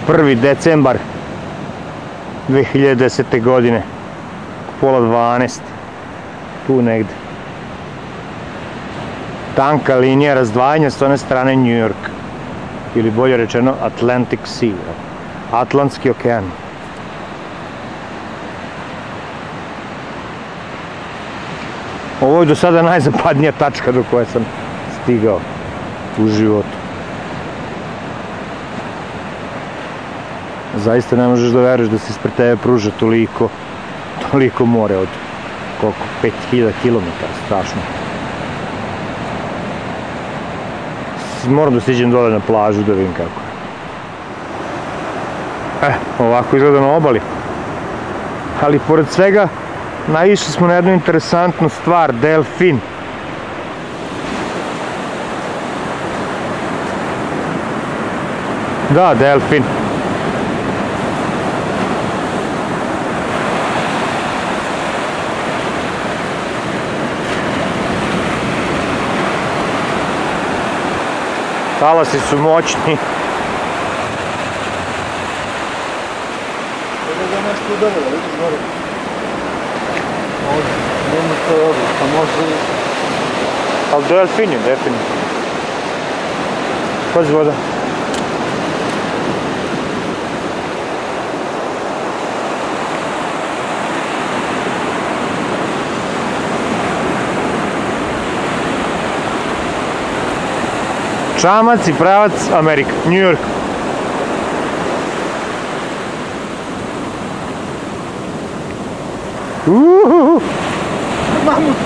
1. decembar 2010. godine, pola 12, tu negde. Tanka linija razdvajanja s one strane New York, ili bolje rečeno Atlantic Sea, Atlantski okean. Ovo je do sada najzapadnija tačka do koje sam stigao u životu. Zaista ne možeš da veruješ da se ispred tebe pruža toliko more od koliko? 5000 km, strašno. Moram da siđem dole na plažu da vidim kako je. Ovako izgleda na obali. Ali pored svega naišli smo na jednu interesantnu stvar, delfin. Da, delfin. Talasi su moćni. Ovo je nešto udarilo, vidiš gore. Ovdje, nema to je ovdje, pa možda i... Ali delfin je, definitivno. Pazi voda. Čamac i pravac Amerika, New York. Mamut!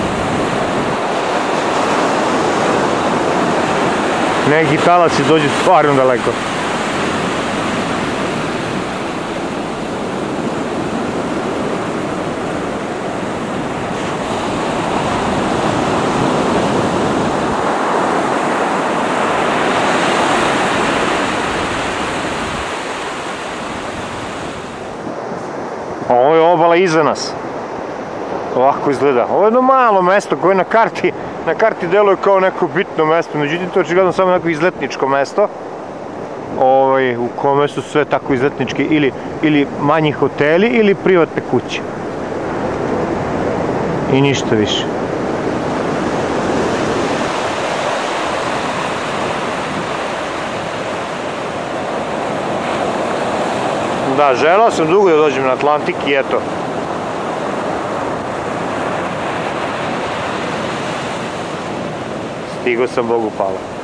Neki talasi dođu stvarno daleko. Ovo je obala iza nas. Ovako izgleda. Ovo je jedno malo mesto koje na karti deluje kao neko bitno mesto, međutim to je očigledno samo neko izletničko mesto u kome su sve tako izletnički ili manji hoteli ili privatne kuće. I ništa više. Da, želao sam dugo da dođem na Atlantik i eto. Stigao sam, Bogu hvala.